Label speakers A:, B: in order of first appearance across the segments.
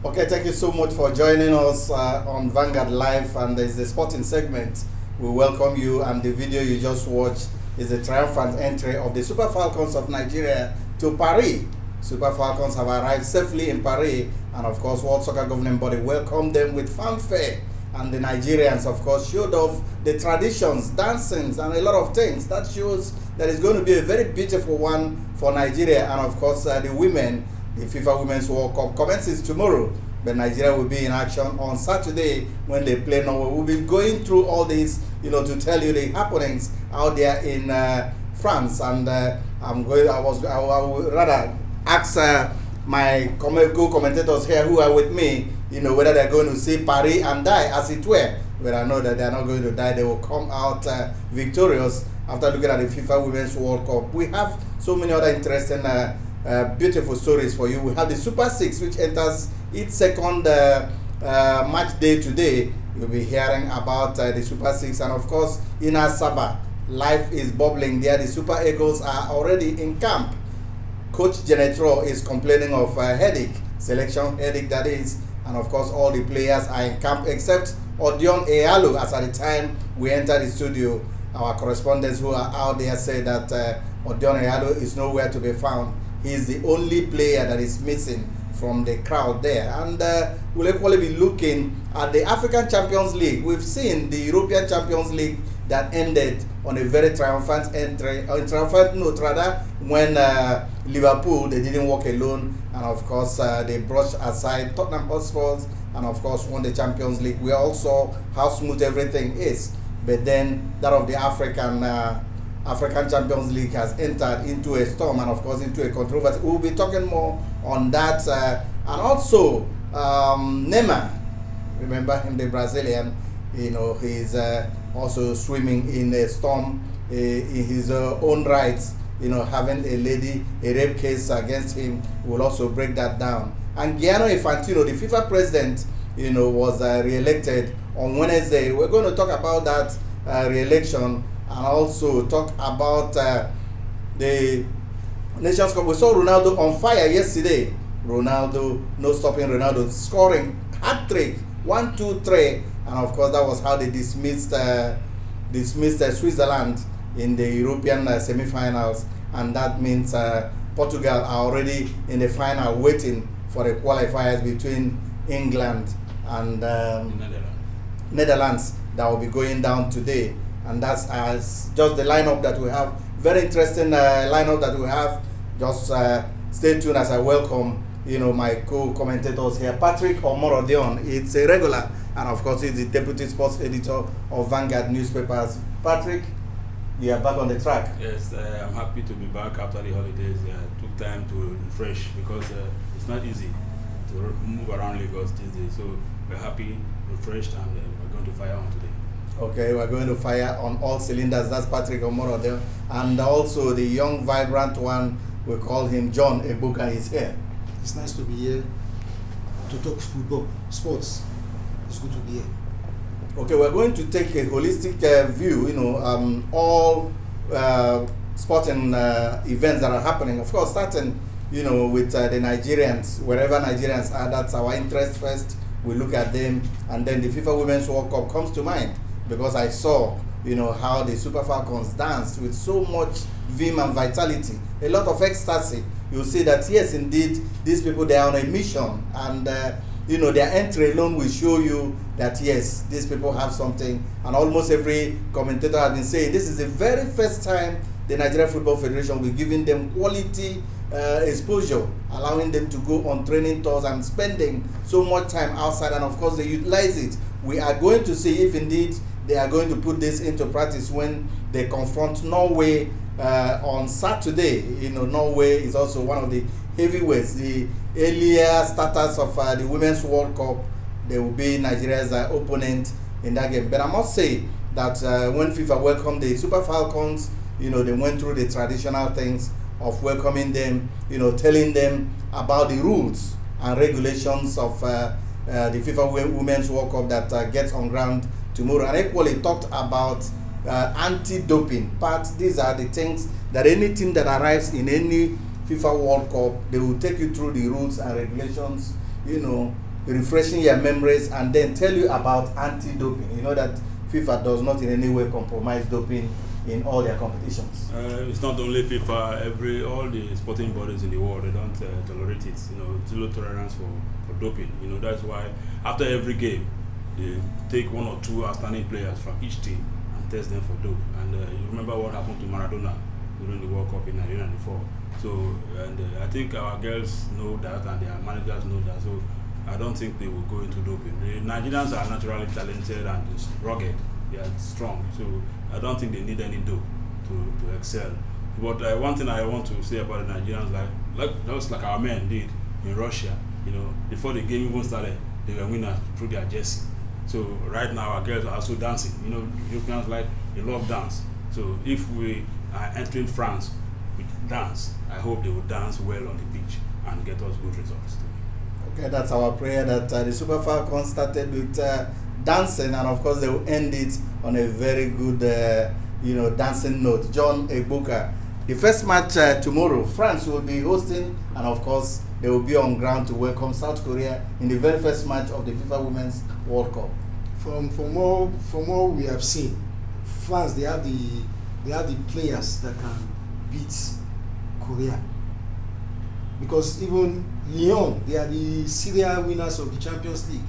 A: Okay, thank you so much for joining us on Vanguard Live, and there's the sporting segment. We welcome you, and the video you just watched is the triumphant entry of the Super Falcons of Nigeria to Paris. Super Falcons have arrived safely in Paris, and of course, World Soccer Governing Body welcomed them with fanfare. And the Nigerians, of course, showed off the traditions, dancings, and a lot of things. That shows that it's going to be a very beautiful one for Nigeria. And of course, the women, the FIFA Women's World Cup commences tomorrow, but Nigeria will be in action on Saturday when they play Norway. We'll be going through all this, to tell you the happenings out there in France. And I would rather ask my co-commentators here who are with me, whether they're going to see Paris and die, as it were. But I know that they're not going to die. They will come out victorious after looking at the FIFA Women's World Cup. We have so many other interesting, beautiful stories for you. We have the Super 6, which enters its second match day today. You'll be hearing about the Super 6. And of course, in Asaba, life is bubbling there. The Super Eagles are already in camp. Coach Genetro is complaining of headache, selection headache that is. And of course, all the players are in camp except Odion Eyalo. As at the time we entered the studio, our correspondents who are out there say that Odion Eyalo is nowhere to be found. He is the only player that is missing from the crowd there. And we'll equally be looking at the African Champions League. We've seen the European Champions League that ended on a very triumphant note, rather, when Liverpool, they didn't walk alone, and of course they brushed aside Tottenham Hotspurs, and of course won the Champions League. We all saw how smooth everything is, but then that of the African Champions League has entered into a storm, and of course into a controversy. We'll be talking more on that, and also Neymar, remember him, the Brazilian, he's also swimming in a storm in his own rights, having a rape case against him. We'll also break that down. And Gianni Infantino, the FIFA president, was re-elected on Wednesday. We're going to talk about that re-election, and also talk about the Nations Cup. We saw Ronaldo on fire yesterday. Ronaldo, no stopping Ronaldo, scoring hat-trick, 1, 2, 3. And of course, that was how they dismissed Switzerland in the European semi-finals. And that means Portugal are already in the final, waiting for the qualifiers between England and Netherlands that will be going down today. And that's just the lineup that we have. Very interesting lineup that we have. Just stay tuned as I welcome my co-commentators here. Patrick Omorodion, it's a regular, and of course he's the deputy sports editor of Vanguard newspapers. Patrick, you are back on the track.
B: Yes, I'm happy to be back after the holidays. I took time to refresh because it's not easy to move around Lagos these days. So we're happy, refreshed, and we're going to fire on today.
A: Okay, we're going to fire on all cylinders. That's Patrick Omorodion, and also the young, vibrant one, we call him John Ebuka, is here.
C: It's nice to be here to talk football, sports. It's good to be here.
A: Okay, we're going to take a holistic view, all sporting events that are happening. Of course, starting, with the Nigerians, wherever Nigerians are, that's our interest first. We look at them, and then the FIFA Women's World Cup comes to mind, because I saw, how the Super Falcons danced with so much vim and vitality, a lot of ecstasy. You'll see that, yes, indeed, these people, they are on a mission, and their entry alone will show you that, yes, these people have something. And almost every commentator has been saying this is the very first time the Nigeria Football Federation will be giving them quality exposure, allowing them to go on training tours and spending so much time outside, and of course they utilize it. We are going to see if indeed they are going to put this into practice when they confront Norway on Saturday. Norway is also one of the heavyweights, the earlier starters of the Women's World Cup. They will be Nigeria's opponent in that game. But I must say that when FIFA welcomed the Super Falcons, they went through the traditional things of welcoming them, telling them about the rules and regulations of the FIFA Women's World Cup that gets on ground tomorrow, and equally talked about anti-doping part. These are the things that any team that arrives in any FIFA World Cup, they will take you through the rules and regulations, refreshing your memories, and then tell you about anti-doping. You know that FIFA does not in any way compromise doping in all their competitions.
B: It's not only FIFA. All the sporting bodies in the world, they don't tolerate it. Zero tolerance for doping. That's why after every game, they take one or two outstanding players from each team and test them for dope. And you remember what happened to Maradona during the World Cup in 1994. So, I think our girls know that, and their managers know that. So, I don't think they will go into doping. The Nigerians are naturally talented and rugged. They are strong. So, I don't think they need any dope to excel. But one thing I want to say about the Nigerians, just like our men did in Russia, before the game even started, they were winners through their jersey. So right now our girls are also dancing. Europeans they love dance. So if we are entering France with dance, I hope they will dance well on the pitch and get us good results.
A: Okay, that's our prayer that the Super Falcons started with dancing, and of course they will end it on a very good, dancing note. John Ebuka, the first match tomorrow, France will be hosting, and of course they will be on ground to welcome South Korea in the very first match of the FIFA Women's World Cup.
C: From all we have seen, France they have the players that can beat Korea. Because even Lyon, they are the serial winners of the Champions League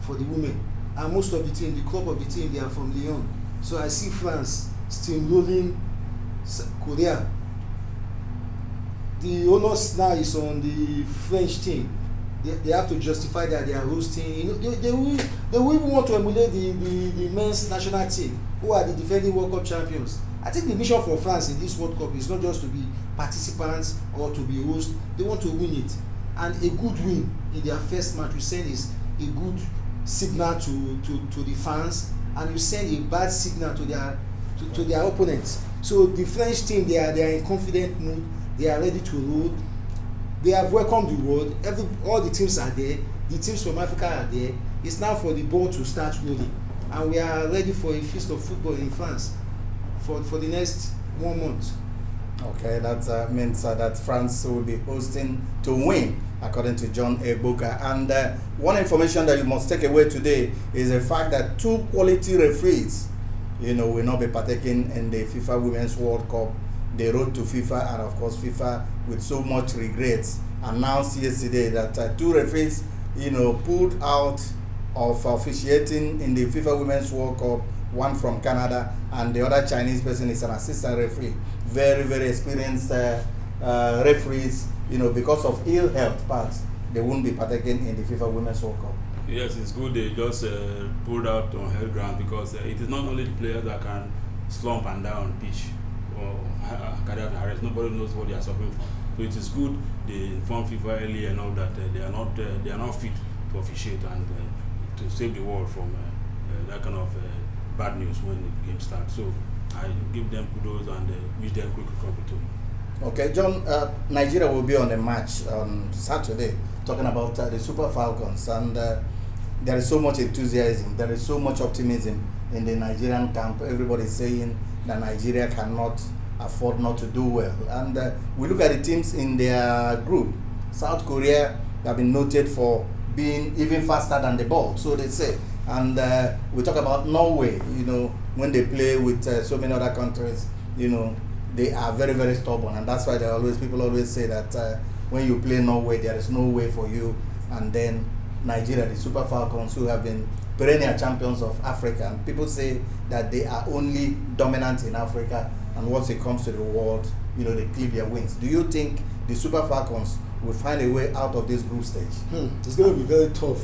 C: for the women, and most of the team, the club of the team, they are from Lyon. So I see France steamrolling Korea. The onus now is on the French team. They have to justify that they are hosting. They will even want to emulate the men's national team, who are the defending World Cup champions. I think the mission for France in this World Cup is not just to be participants or to be hosts. They want to win it, and a good win in their first match, you send is a good signal to the fans, and you send a bad signal to their opponents. So the French team, they are in confident mood. They are ready to roll. They have welcomed the world. All the teams are there. The teams from Africa are there. It's now for the ball to start rolling, and we are ready for a feast of football in France for the next 1 month.
A: Okay, that means that France will be hosting to win, according to John Ebuka. And one information that you must take away today is the fact that 2 quality referees, will not be partaking in the FIFA Women's World Cup. They wrote to FIFA, and of course FIFA, with so much regrets, announced yesterday that 2 referees, pulled out of officiating in the FIFA Women's World Cup. One from Canada, and the other Chinese person is an assistant referee. Very, very experienced referees. Because of ill health parts, they won't be partaking in the FIFA Women's World Cup.
B: Yes, it's good they just pulled out on health ground, because it is not only the players that can slump and down pitch or cardiac arrest. Nobody knows what they are suffering from. So it is good they inform FIFA early enough that they are not fit to officiate and to save the world from that kind of bad news when the game starts. So I give them kudos and wish them quick recovery too.
A: Okay, John, Nigeria will be on a match on Saturday, talking about the Super Falcons, and there is so much enthusiasm, there is so much optimism in the Nigerian camp. Everybody is saying that Nigeria cannot afford not to do well. And we look at the teams in their group. South Korea have been noted for being even faster than the ball, so they say. And we talk about Norway, when they play with so many other countries, they are very, very stubborn. And that's why people always say that when you play Norway, there is no way for you. And then Nigeria, the Super Falcons, who have been perennial champions of Africa. And people say that they are only dominant in Africa. And once it comes to the world, they clip their wings. Do you think the Super Falcons will find a way out of this group stage?
C: It's going to be very tough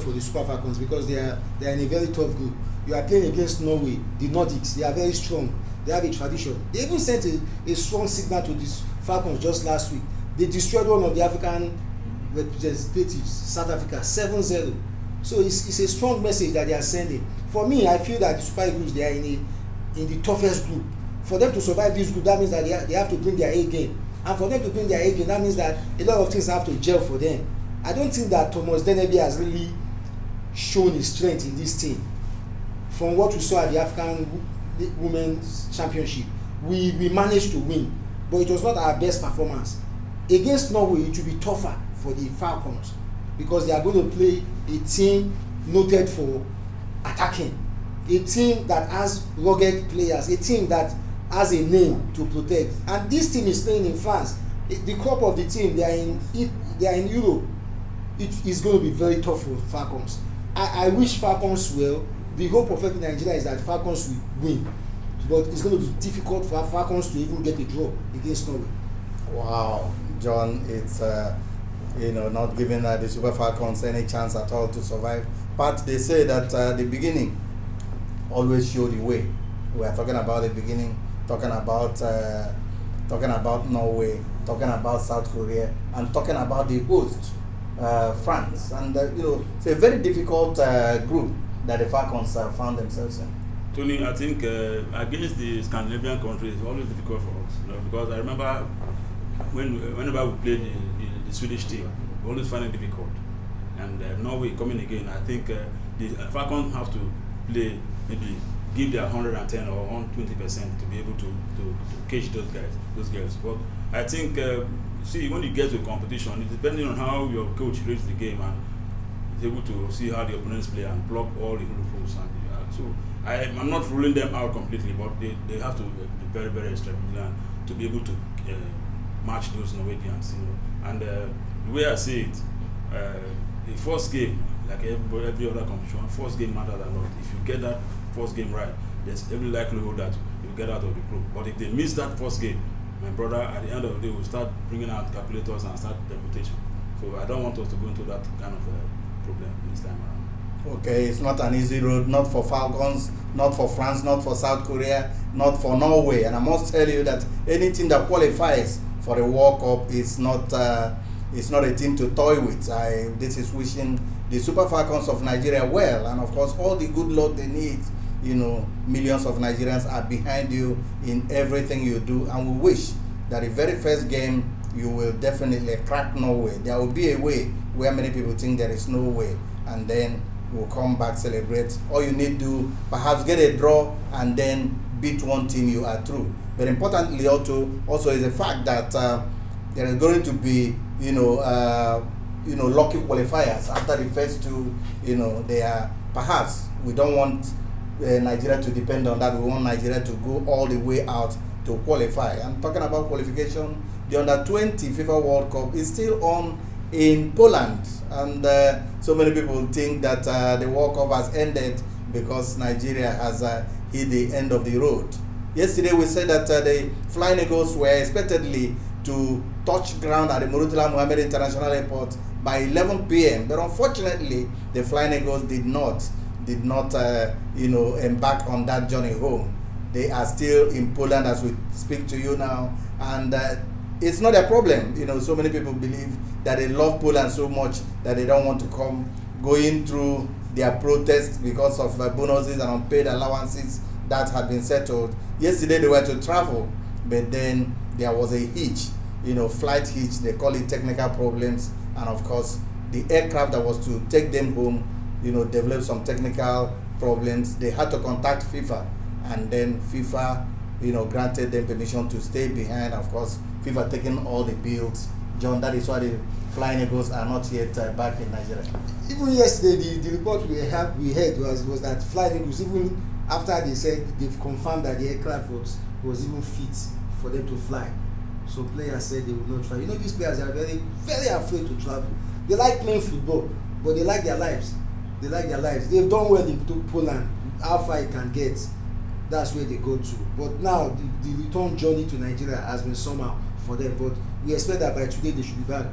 C: for the Super Falcons, because they are in a very tough group. You are playing against Norway, the Nordics. They are very strong. They have a tradition. They even sent a strong signal to the Falcons just last week. They destroyed one of the African representatives, South Africa, 7-0. So it's a strong message that they are sending. For me, I feel that the Super Eagles, they are in the toughest group. For them to survive this group, that means that they have to bring their A game. And for them to bring their A game, that means that a lot of things have to gel for them. I don't think that Thomas Deneby has really shown his strength in this team. From what we saw at the African Women's Championship, we managed to win, but it was not our best performance. Against Norway, it will be tougher for the Falcons. because they are going to play a team noted for attacking, a team that has rugged players, a team that has a name to protect. And this team is playing in France. The crop of the team, they are in Europe. It is going to be very tough for Falcons. I wish Falcons well. The hope of every Nigeria is that Falcons will win, but it's going to be difficult for Falcons to even get a draw against Norway.
A: Wow, John, it's not giving the Super Falcons any chance at all to survive. But they say that the beginning always show the way. We are talking about the beginning, talking about Norway, talking about South Korea, and talking about the host, France. And it's a very difficult group that the Falcons found themselves in.
B: Tony, I think against the Scandinavian countries, it's always difficult for us, because I remember whenever we played the Swedish team, we always find it difficult. And Norway coming again, I think the Falcons have to play, maybe give their 110 or 120% to be able to catch those girls. But I think, see, when you get to a competition, it's depending on how your coach reads the game and is able to see how the opponents play and block all the loopholes. So I'm not ruling them out completely, but they have to be very, very extra vigilant to be able to match those Norwegians. And the way I see it, the first game, like every other competition, first game matters a lot. If you get that first game right, there's every likelihood that you'll get out of the group. But if they miss that first game, my brother, at the end of the day, will start bringing out calculators and start the rotation. So I don't want us to go into that kind of problem this time around.
A: Okay, it's not an easy road, not for Falcons, not for France, not for South Korea, not for Norway. And I must tell you that anything that qualifies for the World Cup is not a team to toy with. This is wishing the Super Falcons of Nigeria well, and of course all the good luck they need. Millions of Nigerians are behind you in everything you do, and we wish that the very first game you will definitely crack Norway. There will be a way where many people think there is no way, and then we'll come back, celebrate. All you need to perhaps get a draw and then beat one team, you are through. But importantly also is the fact that there is going to be lucky qualifiers after the first two. They are, perhaps we don't want Nigeria to depend on that. We want Nigeria to go all the way out to qualify. I'm talking about qualification. The Under-20 FIFA World Cup is still on in Poland, and so many people think that the World Cup has ended because Nigeria has hit the end of the road. Yesterday we said that the Flying Eagles were expectedly to touch ground at the Murtala Mohammed International Airport by 11 p.m. But unfortunately, the Flying Eagles did not embark on that journey home. They are still in Poland as we speak to you now, and it's not a problem. So many people believe that they love Poland so much that they don't want to come going through their protests because of bonuses and unpaid allowances that had been settled. Yesterday they were to travel, but then there was a hitch, flight hitch, they call it technical problems, and of course the aircraft that was to take them home, developed some technical problems. They had to contact FIFA, and then FIFA, granted them permission to stay behind. Of course, FIFA taking all the bills. John, that is why the Flying Eagles are not yet back in Nigeria.
C: Even yesterday, the report we heard was that Flying Eagles, even after they said they've confirmed that the aircraft was even fit for them to fly, so players said they would not try. These players are very, very afraid to travel. They like playing football, but they like their lives. They've done well in Poland. How far it can get, that's where they go to. But now the return journey to Nigeria has been somehow for them. But we expect that by today they should be back.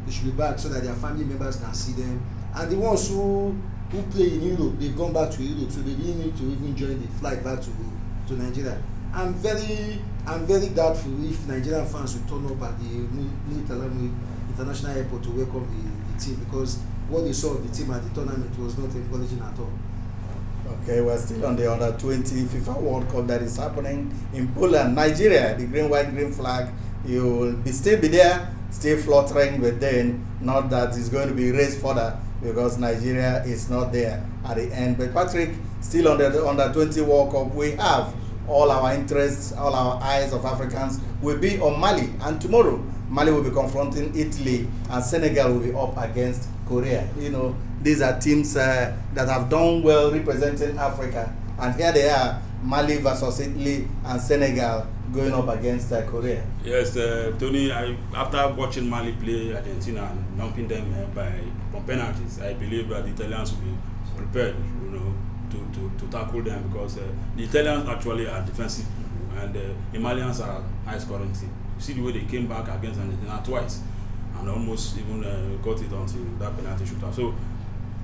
C: They should be back so that their family members can see them. And the ones who play in Europe, they've gone back to Europe, so they didn't need to even join the flight back to Nigeria. I'm very doubtful if Nigerian fans will turn up at the Murtala International Airport to welcome the team, because what they saw of the team at the tournament was not encouraging at all.
A: Okay, we're still on the Under-20 FIFA World Cup that is happening in Poland. Nigeria, the green, white, green flag, you will still be there, still fluttering, but then not that it's going to be raised further because Nigeria is not there at the end. But Patrick, still on the Under-20 World Cup, we have all our interests, all our eyes of Africans will be on Mali. And tomorrow, Mali will be confronting Italy, and Senegal will be up against Korea. You know, these are teams that have done well representing Africa, and here they are, Mali versus Italy and Senegal going up against Korea.
B: Yes, Tony, after watching Mali play Argentina and knocking them from penalties, I believe that the Italians will be prepared, you know, to tackle them, because the Italians actually are defensive people, and the Malians are high-scoring team. You see the way they came back against Argentina twice, and almost even got it onto that penalty shootout. So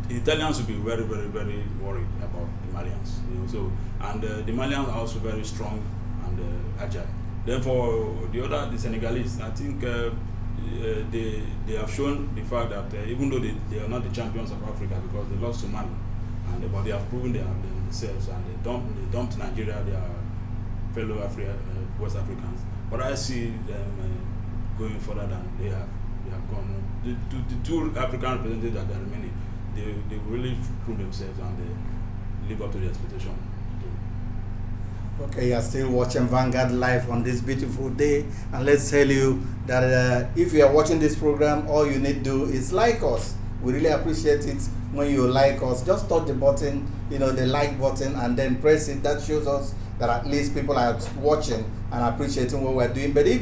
B: the Italians will be very, very, very worried about the Malians. You know, so and the Malians are also very strong and agile. Then for the Senegalese, I think they have shown the fact that even though they are not the champions of Africa because they lost to Mali, but they have proven they are themselves, and they dumped Nigeria, their fellow West Africans. But I see them going further than they have gone. The two African representatives that are remaining, they really prove themselves, and they live up to the expectation.
A: Okay, you are still watching Vanguard live on this beautiful day, and let's tell you that if you are watching this program, all you need to do is like us. We really appreciate it when you like us. Just touch the button, you know, the like button, and then press it. That shows us that at least people are watching and appreciating what we're doing. But if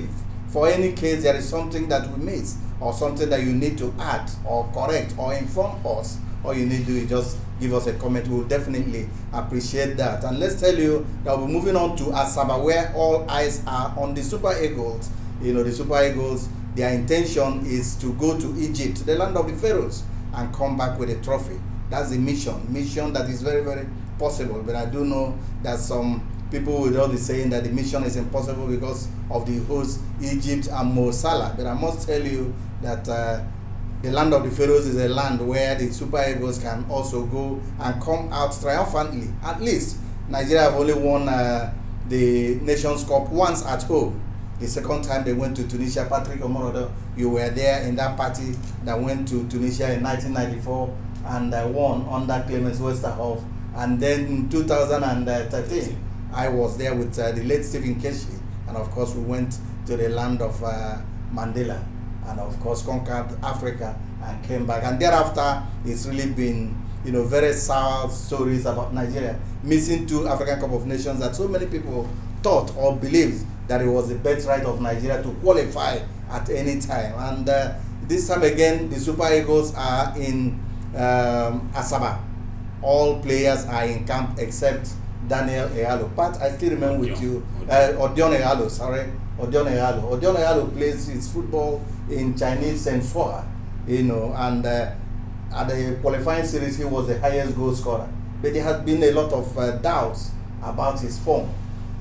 A: for any case there is something that we miss, or something that you need to add or correct or inform us, all you need to do is just give us a comment. We'll definitely appreciate that. And let's tell you that we're moving on to Asaba, where all eyes are on the Super Eagles. You know, the Super Eagles, their intention is to go to Egypt, the land of the pharaohs, and come back with a trophy. That's the mission that is very, very possible. But I do know that some people will all be saying that the mission is impossible because of the host, Egypt and Mo Salah. But I must tell you that the land of the pharaohs is a land where the Super Eagles can also go and come out triumphantly. At least Nigeria have only won the Nations Cup once at home. The second time they went to Tunisia, Patrick Omorodo, you were there in that party that went to Tunisia in 1994 and won under Clemens Westerhoff. And then in 2013, I was there with the late Stephen Keshi, and of course we went to the land of Mandela, and of course conquered Africa and came back. And thereafter, it's really been, you know, very sad stories about Nigeria missing 2 African Cup of Nations that so many people thought or believed that it was the birthright of Nigeria to qualify at any time. And this time again, the Super Eagles are in Asaba. All players are in camp except Daniel Ehalo. Pat, I still remember with you. Odion Ehalo, sorry. Odion Ehalo. Odion Ehalo plays his football in Chinese Sensua, you know, and at the qualifying series, he was the highest goal scorer. But there has been a lot of doubts about his form.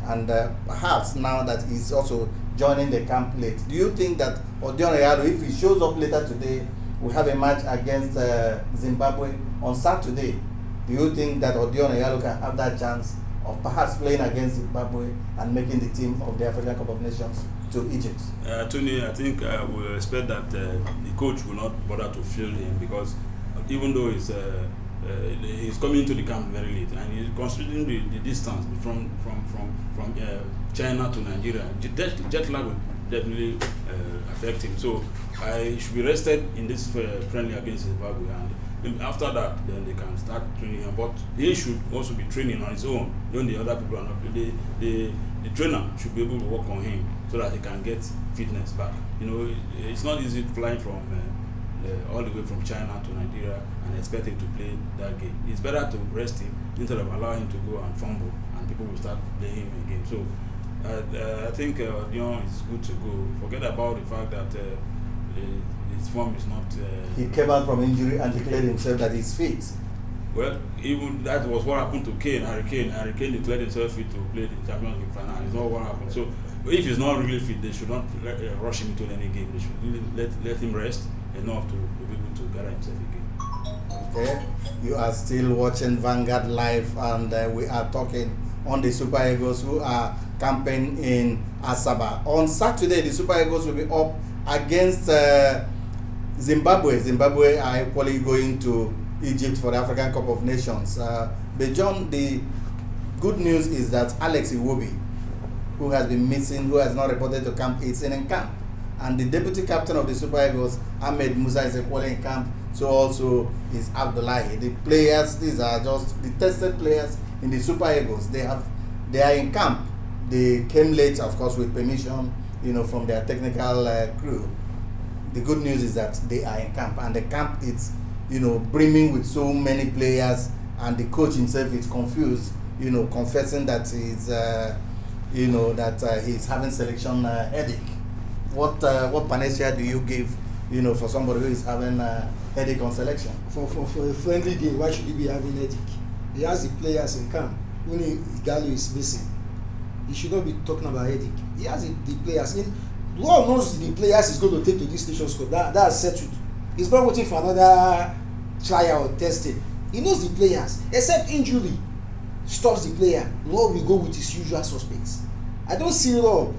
A: And perhaps now that he's also joining the camp late, do you think that Odion Ehalo, if he shows up later today, we have a match against Zimbabwe on Saturday, do you think that Odion Ehalo can have that chance of perhaps playing against Zimbabwe and making the team of the African Cup of Nations to Egypt?
B: Tony, I think we expect that the coach will not bother to field him, because even though he's coming to the camp very late, and he's considering the distance from China to Nigeria, jet lag will definitely affect him. So I should be rested in this friendly against Zimbabwe, and after that, then they can start training him. But he should also be training on his own. When the other people are not, the trainer should be able to work on him so that he can get fitness back. You know, it's not easy flying from all the way from China to Nigeria and expect him to play that game. It's better to rest him instead of allowing him to go and fumble, and people will start playing him again. So I think Dion is good to go. Forget about the fact that his form is not.
A: He came out from injury and declared himself that he's fit.
B: Well, even that was what happened to Harry Kane. Harry Kane declared himself fit to play the Champions League final. It's not what happened. So if he's not really fit, they should not rush him into any game. They should really let him rest enough to be able to gather himself again.
A: Okay, you are still watching Vanguard Live, and we are talking on the Super Eagles who are camping in Asaba. On Saturday, the Super Eagles will be up against Zimbabwe. Zimbabwe are equally going to Egypt for the African Cup of Nations. But John, the good news is that Alex Iwobi, who has been missing, who has not reported to camp, is in camp. and the deputy captain of the Super Eagles, Ahmed Musa, is equally in camp. So also is Abdullahi. The players, these are just the tested players in the Super Eagles. They are in camp. They came late, of course, with permission, from their technical crew. The good news is that they are in camp, and the camp is, brimming with so many players, and the coach himself is confused, confessing that he's having selection headache. What panacea do you give, for somebody who is having headache on selection?
C: For a friendly game, why should he be having headache? He has the players in camp. Only Gallo is missing. He should not be talking about headache. He has the players. Lord knows the players is going to take to this Nations Cup. That's settled. He's not waiting for another trial or testing. He knows the players. Except injury stops the player, Lord will go with his usual suspects. I don't see Lord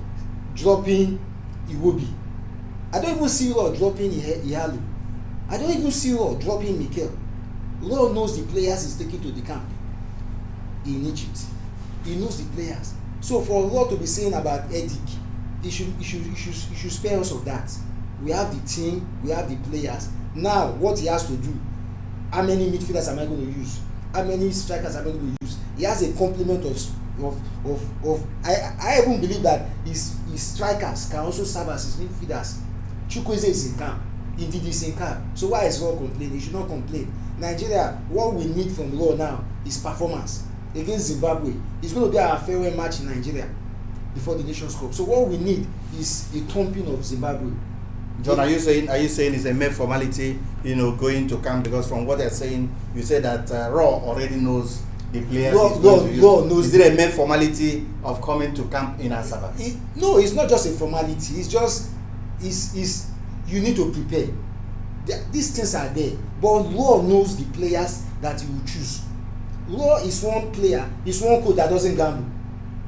C: dropping Iwobi. I don't even see Lord dropping Ihalo. I don't even see Lord dropping Mikel. Lord knows the players he's taking to the camp in Egypt. He knows the players. So for Lord to be saying about headache, he should spare us of that. We have the team, we have the players. Now what he has to do, how many midfielders am I going to use? How many strikers am I going to use? He has a complement of I even believe that his strikers can also serve as his midfielders. Chukwueze is in camp. Indeed is in camp. So why is Raw complaining? He should not complain. Nigeria, what we need from Raw now is performance against Zimbabwe. It's going to be our farewell match in Nigeria before the Nations Cup. So what we need is a thumping of Zimbabwe.
A: John, are you saying it's a mere formality, going to camp? Because from what they're saying, you said that Raw already knows the players.
C: Raw knows.
A: Is it a mere formality of coming to camp in Asaba?
C: No, it's not just a formality. It's just you need to prepare. These things are there, but Raw knows the players that he will choose. Raw is one player, is one coach that doesn't gamble.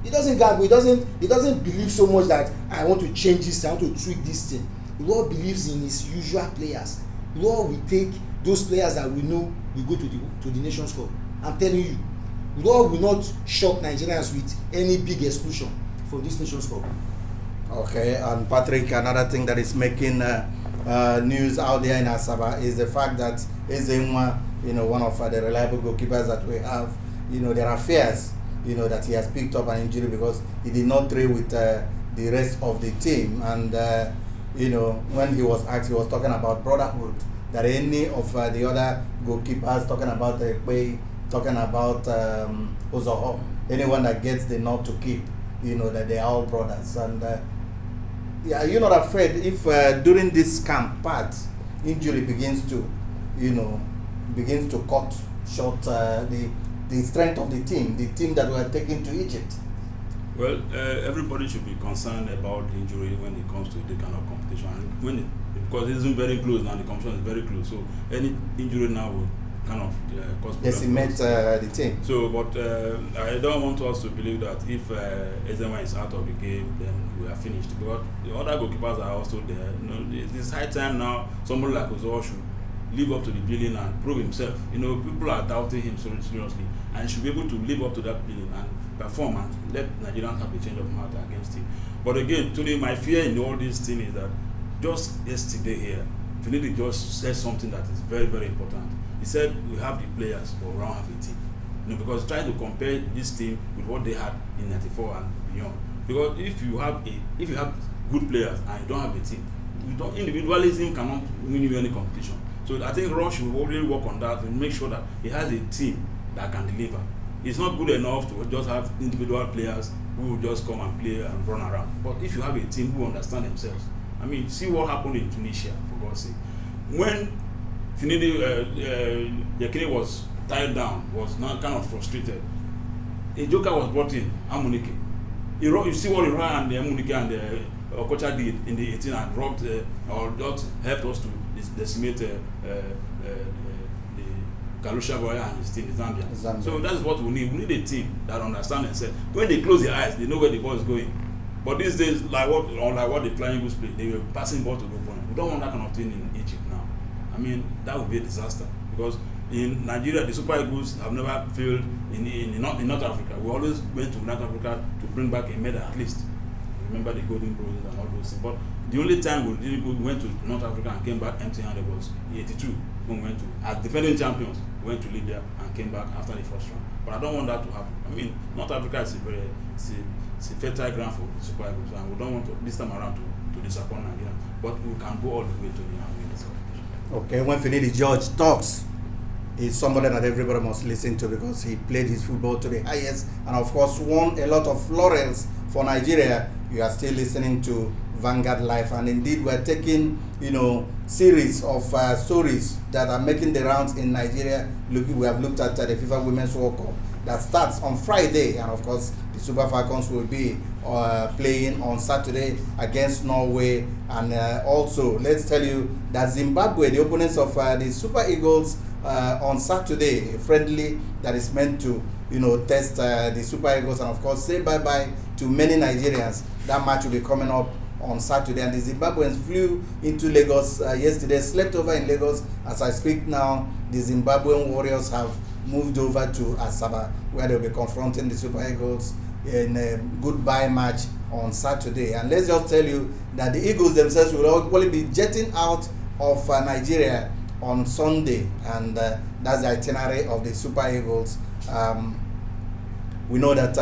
C: He doesn't gamble. He doesn't believe so much that I want to change this, I want to tweak this thing. Law believes in his usual players. Law will take those players that we know will go to the Nations Cup. I'm telling you, Law will not shock Nigerians with any big exclusion from this Nations Cup.
A: Okay, and Patrick, another thing that is making news out there in Asaba is the fact that Ezenwa, one of the reliable goalkeepers that we have, there are fears, that he has picked up an injury because he did not train with the rest of the team. And when he was asked, he was talking about brotherhood, that any of the other goalkeepers, talking about Ekpe, talking about Ozoho, anyone that gets the nod to keep, that they are all brothers. And you're not afraid if during this camp part, injury begins to cut short the strength of the team that we are taking to Egypt?
B: Well, everybody should be concerned about the injury when it comes to the kind of competition. Because it isn't very close now, the competition is very close. So any injury now will kind of cause
A: decimate the team.
B: So, but I don't want us to believe that if Ezenwa is out of the game, then we are finished. Because the other goalkeepers are also there. It's high time now somebody like Ozoho should live up to the billing and prove himself. People are doubting him so seriously, and he should be able to live up to that billing and perform and let Nigerians have a change of heart against him. But again, Tony, my fear in all this thing is that just yesterday here, Finidi just said something that is very, very important. He said we have the players, but we don't have a team. Because trying to compare this team with what they had in '94 and beyond. Because if you have good players and you don't have a team, individualism cannot win you any competition. So I think Rush will really work on that and make sure that he has a team that can deliver. It's not good enough to just have individual players who will just come and play and run around. But if you have a team who understand themselves, see what happened in Tunisia, for God's sake. When Finidi Yekini was tied down, was now kind of frustrated, a joker was brought in, Amunike. You see what Iran and the Amunike and the Okocha did in the 18 and robbed or just helped us to decimate the Galusha boy and his team, Zambia. So that's what we need. We need a team that understands themselves. When they close their eyes, they know where the ball is going. But these days, like what the Flying Eagles play, they were passing ball to the opponent. We don't want that kind of thing in Egypt now. That would be a disaster. Because in Nigeria, the Super Eagles have never failed in North Africa. We always went to North Africa to bring back a medal at least. remember the Golden Bros and all those things. But the only time we went to North Africa and came back empty-handed was in '82 when we went to, as defending champions, we went to Libya and came back after the first round. But I don't want that to happen. I mean, North Africa is it's a fertile ground for Super Eagles, and we don't want to, this time around to disappoint Nigeria. But we can go all the way to the end and win this competition.
A: Okay, when Finidi George talks, he's somebody that everybody must listen to because he played his football to the highest and of course won a lot of laurels for Nigeria. You are still listening to Vanguard Live, and indeed we're taking series of stories that are making the rounds in Nigeria. We have looked at the FIFA Women's World Cup that starts on Friday, and of course the Super Falcons will be playing on Saturday against Norway. And also let's tell you that Zimbabwe, the opponents of the Super Eagles, on Saturday, a friendly that is meant to test the Super Eagles and of course say bye-bye to many Nigerians. That match will be coming up on Saturday, and the Zimbabweans flew into Lagos yesterday, slept over in Lagos. As I speak now, the Zimbabwean Warriors have moved over to Asaba, where they'll be confronting the Super Eagles in a goodbye match on Saturday. And let's just tell you that the Eagles themselves will probably be jetting out of Nigeria on Sunday, and that's the itinerary of the Super Eagles. We know that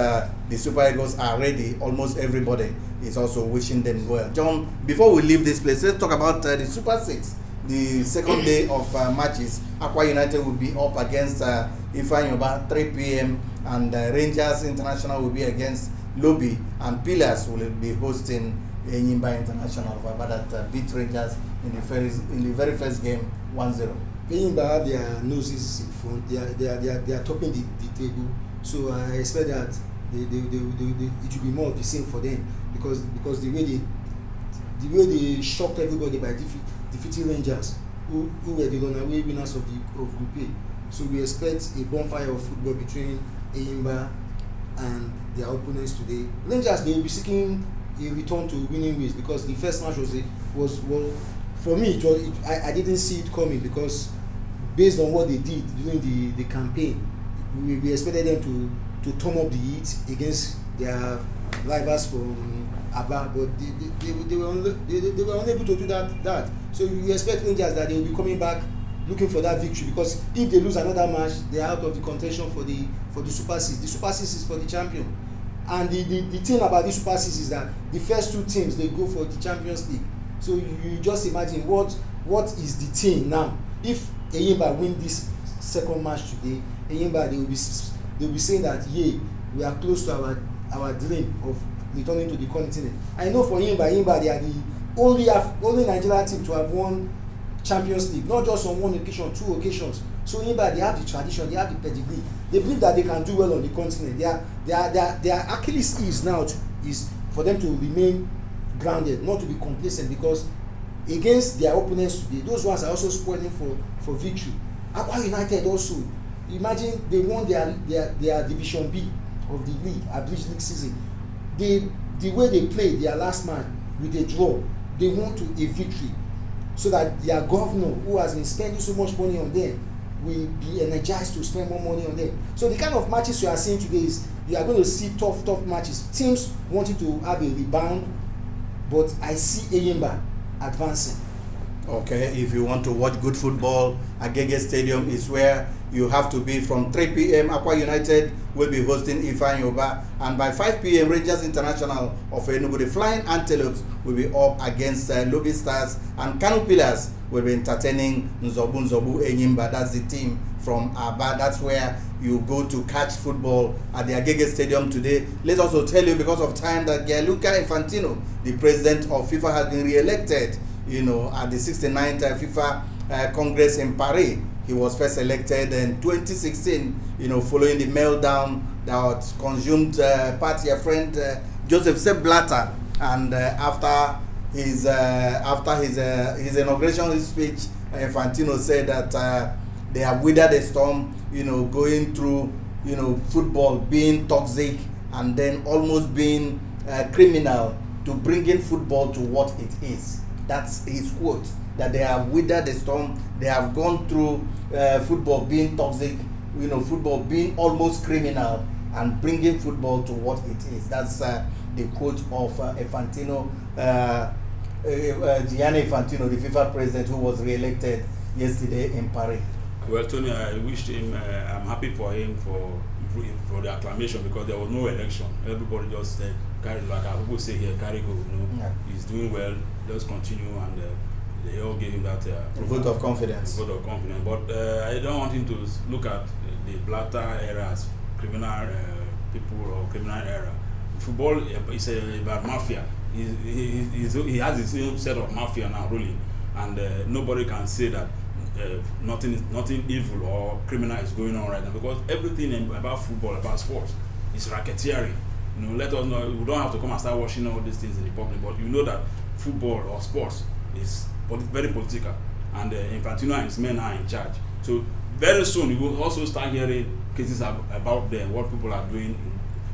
A: the Super Eagles are ready. Almost everybody is also wishing them well. John, before we leave this place, let's talk about the Super 6. The second day of matches. Aqua United will be up against Ifeanyoba 3 p.m. and Rangers International will be against Lobby, and Pillars will be hosting Enyimba International, that beat Rangers in the very first game 1-0.
C: Enyimba have their noses in front. They are topping the table. So I expect that it will be more of the same for them because the way they shocked everybody by defeating Rangers, who were the runaway winners of Group A. So we expect a bonfire of football between Enyimba and their opponents today. Rangers, they will be seeking a return to winning ways because the first match was for me. I didn't see it coming because based on what they did during the campaign, we expected them to turn up the heat against their rivals from Aba, but they were unable to do that. So we expect Rangers that they will be coming back looking for that victory, because if they lose another match, they are out of the contention for the Super 6. The Super 6 is for the champion, and the thing about the Super 6 is that the first two teams, they go for the Champions League. So you just imagine what is the team now. If Enyimba win this second match today, Enyimba, they will be saying that we are close to our dream of returning to the continent. I know for Enyimba they are the only Nigerian team to have won Champions League, not just on one occasion, 2 occasions. So Enyimba, they have the tradition, they have the pedigree. They believe that they can do well on the continent. Their Achilles heel now is for them to remain grounded, not to be complacent, because against their opponents today, those ones are also spoiling for victory. Aqua United also, imagine they won their Division B of the league, Abridged League season. The way they played their last match with a draw, they want to a victory, so that their governor, who has been spending so much money on them, will be energized to spend more money on them. So the kind of matches you are seeing today is you are going to see tough matches. Teams wanting to have a rebound, but I see Enyimba advancing.
A: Okay, if you want to watch good football, Agege Stadium is where you have to be. From 3 p.m. Aqua United will be hosting Ifeanyoba, and by 5 p.m. Rangers International of Enugu, the Flying Antelopes, will be up against Lobby Stars, and Kano Pillars will be entertaining Nzobu Enyimba. That's the team from Aba. That's where you go to catch football at the Agege Stadium today. Let's also tell you, because of time, that Gianluca Infantino, the president of FIFA, has been re-elected at the 69th FIFA Congress in Paris. He was first elected in 2016, following the meltdown that consumed party friend Joseph Sepp Blatter, and after his inauguration speech, Infantino said that they have weathered the storm, going through, football being toxic and then almost being criminal, to bringing football to what it is. That's his quote, that they have weathered the storm. They have gone through football being toxic, football being almost criminal, and bringing football to what it is. That's the quote of Infantino, Gianni Infantino, the FIFA president who was re-elected yesterday in Paris?
B: Well, Tony, I wished him, I'm happy for him for the acclamation, because there was no election. Everybody just carry, like our people say here, carry go, you know.
A: Yeah.
B: He's doing well, just continue, and they all gave him that
A: vote of confidence.
B: Vote of confidence. But I don't want him to look at the Blatter era as criminal people or criminal era. Football is about mafia. He has his own set of mafia now ruling, and nobody can say that nothing evil or criminal is going on right now, because everything about football, about sports, is racketeering. You know, let us know. We don't have to come and start watching all these things in the public, but you know that football or sports is very political, and Infantino and his men are in charge. So very soon you will also start hearing cases about them, what people are doing.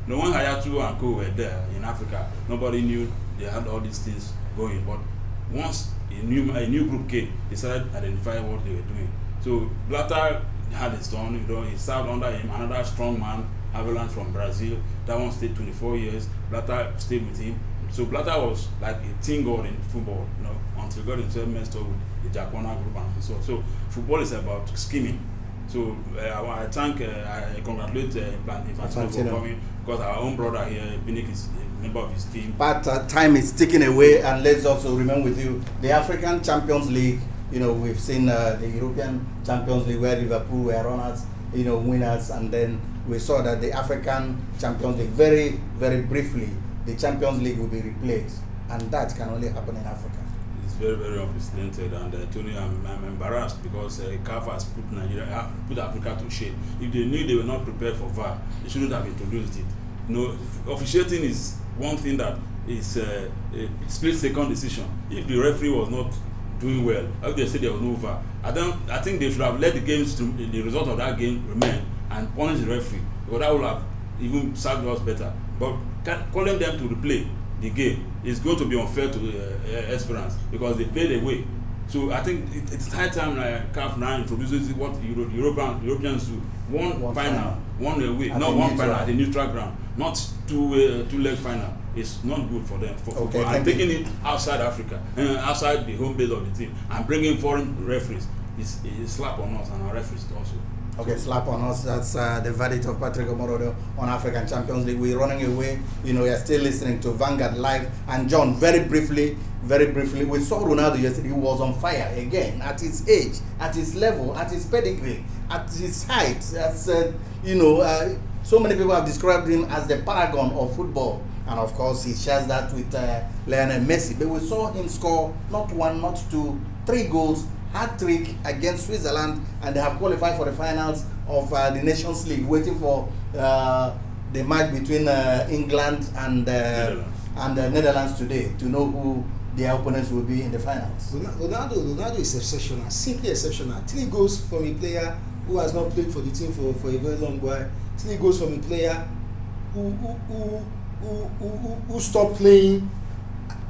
B: No one Hayatu and Co were there in Africa. Nobody knew they had all these things going. But once a new group came, they started identifying what they were doing. So Blatter had his turn. You know, he served under him another strong man, Avalanche from Brazil. That one stayed 24 years. Blatter stayed with him. So Blatter was like a team god in football, you know, until he got himself messed up with the Jacona group and so on. So football is about scheming. So I congratulate Infantino for coming, because our own brother here, Binik, is a member of his team.
A: But time is ticking away, and let's also remember with you the African Champions League. You know, we've seen the European Champions League where Liverpool were runners, you know, winners, and then we saw that the African Champions League, very, very briefly, the Champions League will be replayed, and that can only happen in Africa.
B: It's very, very unprecedented, and Tony, I'm embarrassed because CAF has put Africa to shame. If they knew they were not prepared for VAR, they shouldn't have introduced it. You know, officiating is one thing that is a split-second decision. If the referee was not doing well, if they said there was no VAR, I think they should have let the result of that game remain and punish the referee, because that would have even served us better. But calling them to replay the game is going to be unfair to Esperance, because they played away. So I think it's high time CAF now introduces what Europeans do: one final, one away, not one final at the neutral ground, not two-leg final. It's not good for them. For football. And taking it outside Africa, outside the home base of the team, and bringing foreign referees is a slap on us and our referees also.
A: Okay, slap on us. That's the verdict of Patrick Omorodo on African Champions League. We're running away. You know, you're still listening to Vanguard Live. And John, very briefly, we saw Ronaldo yesterday. He was on fire again at his age, at his level, at his pedigree, at his height. As you know, so many people have described him as the paragon of football. And of course, he shares that with Lionel Messi. But we saw him score not one, not two, 3 goals. Hat-trick against Switzerland, and they have qualified for the finals of the Nations League, waiting for the match between England and the Netherlands today to know who their opponents will be in the finals.
C: Ronaldo is exceptional, simply exceptional. 3 goals from a player who has not played for the team for a very long while. 3 goals from a player who stopped playing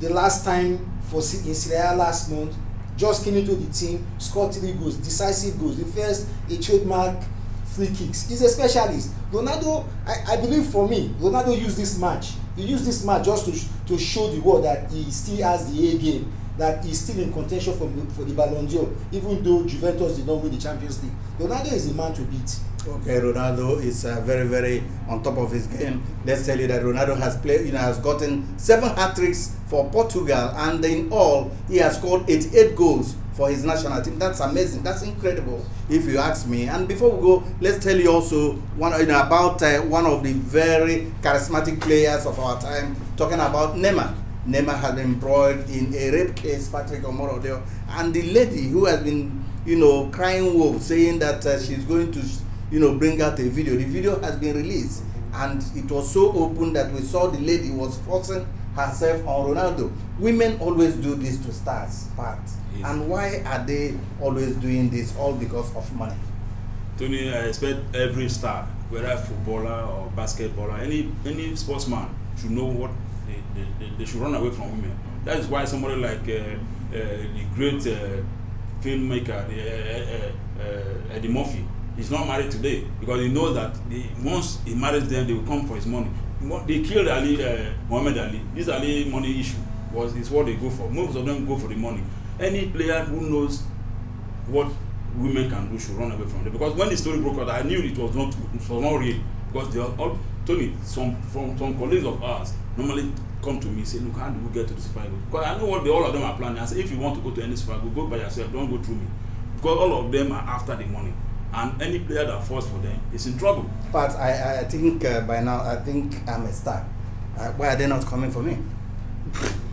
C: the last time in Serie A last month. Just came into the team, scored 3 goals, decisive goals. The first, a trademark free kicks. He's a specialist. Ronaldo, I believe for me, Ronaldo used this match. He used this match just to show the world that he still has the A game, that he's still in contention for the Ballon d'Or, even though Juventus did not win the Champions League. Ronaldo is the man to beat.
A: Okay, Ronaldo is very, very on top of his game. Let's tell you that Ronaldo has played, has gotten 7 hat-tricks for Portugal, and in all, he has scored 88 goals for his national team. That's amazing. That's incredible, if you ask me. And before we go, let's tell you also about one of the very charismatic players of our time. Talking about Neymar. Neymar had been embroiled in a rape case, Patrick Omorodo, and the lady who has been, crying wolf, saying that she's going to, bring out a video. The video has been released, and it was so open that we saw the lady was forcing herself on Ronaldo. Women always do this to stars, Pat. Yes. And why are they always doing this? All because of money.
B: Tony, I expect every star, whether footballer or basketballer, any sportsman should know what they should run away from women. That is why somebody like the great filmmaker, Eddie Murphy, he's not married today, because he knows that once he marries them, they will come for his money. they killed Ali, Muhammad Ali. This Ali money issue is what they go for. Most of them go for the money. Any player who knows what women can do should run away from it. Because when the story broke out, I knew it was not real. Because they all told me some colleagues of ours normally come to me say, look, how do we get to the Super Eagles? Because I know what all of them are planning. I say, if you want to go to any Super Eagles, go by yourself. Don't go through me. Because all of them are after the money. And any player that falls for them is in trouble.
A: But I think by now, I think I'm a star. Why are they not coming for me?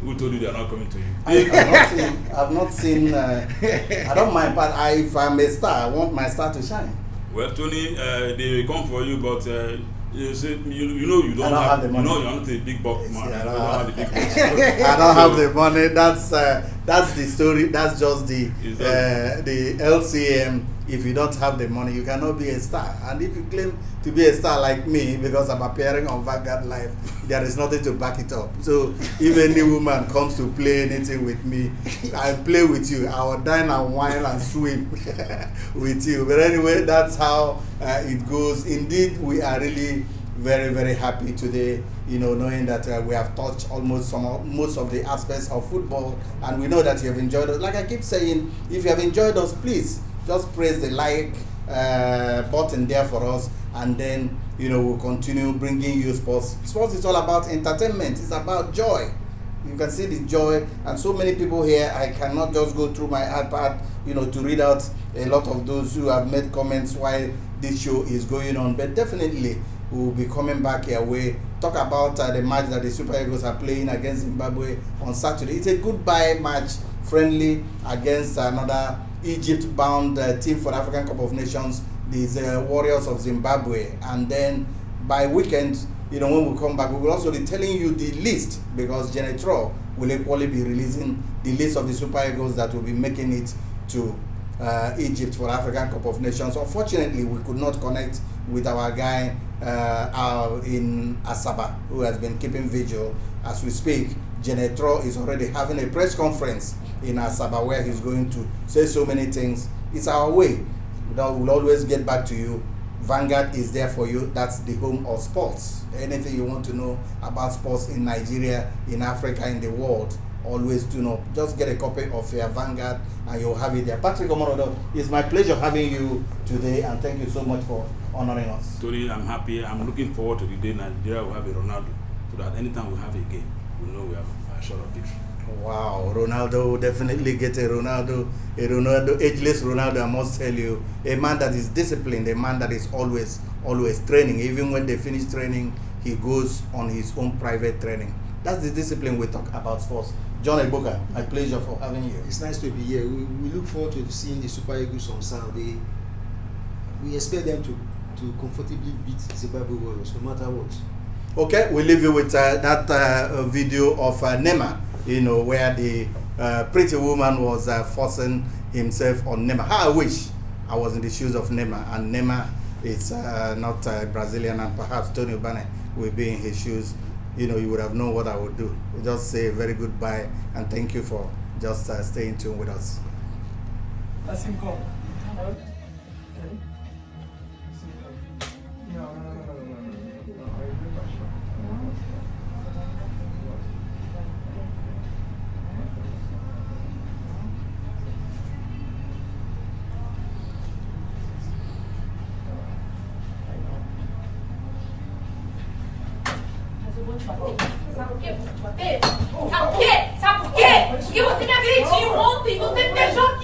B: Who told you they are not coming to you?
A: I've not seen. I don't mind, but if I'm a star, I want my star to shine.
B: Well, Tony, they will come for you, but you say you know you don't have the money. You know you're not a big buck man.
A: I don't have the big bucks. I don't have the money. That's the story. That's just the LCM. If you don't have the money, you cannot be a star. And if you claim to be a star like me, because I'm appearing on Vanguard Live, there is nothing to back it up. So if any woman comes to play anything with me, I play with you. I will dine and wine and swim with you. But anyway, that's how it goes. Indeed, we are really very, very happy today, knowing that we have touched most of the aspects of football, and we know that you have enjoyed it. Like I keep saying, if you have enjoyed us, please just press the like button there for us, and then we'll continue bringing you sports. Sports is all about entertainment. It's about joy. You can see the joy, and so many people here. I cannot just go through my iPad, to read out a lot of those who have made comments while this show is going on. But definitely, we'll be coming back your way. Talk about the match that the Super Eagles are playing against Zimbabwe on Saturday. It's a goodbye match, friendly against another Egypt-bound team for the African Cup of Nations, these Warriors of Zimbabwe. And then by weekend, when we come back, we will also be telling you the list, because Genetro will equally be releasing the list of the Super Eagles that will be making it to Egypt for the African Cup of Nations. Unfortunately, we could not connect with our guy in Asaba, who has been keeping vigil. As we speak, Genetro is already having a press conference in Asaba where he's going to say so many things. It's our way. We'll always get back to you. Vanguard is there for you. That's the home of sports. Anything you want to know about sports in Nigeria, in Africa, in the world, always just get a copy of your Vanguard and you'll have it there. Patrick Omorodo, it's my pleasure having you today, and thank you so much for honoring us.
B: Tony, I'm happy. I'm looking forward to the day Nigeria will have a Ronaldo, so that anytime we have a game, we know we have a shot of victory.
A: Wow, Ronaldo will definitely get a Ronaldo, ageless Ronaldo. I must tell you, a man that is disciplined, a man that is always training. Even when they finish training, he goes on his own private training. That's the discipline we talk about sports. John Eboka, my pleasure for having you.
C: It's nice to be here. We look forward to seeing the Super Eagles on Saturday. We expect them to comfortably beat Zimbabwe Warriors, no matter what.
A: Okay, we leave you with that video of Neymar, where the pretty woman was forcing himself on Neymar. How I wish I was in the shoes of Neymar, and Neymar is not Brazilian, and perhaps Tony Ubane will be in his shoes. You would have known what I would do. We'll just say a very goodbye, and thank you for just staying tuned with us.
D: That's him go.
E: Sabe por quê? Sabe por quê? Sabe por quê? Porque você me agrediu ontem, você me beijou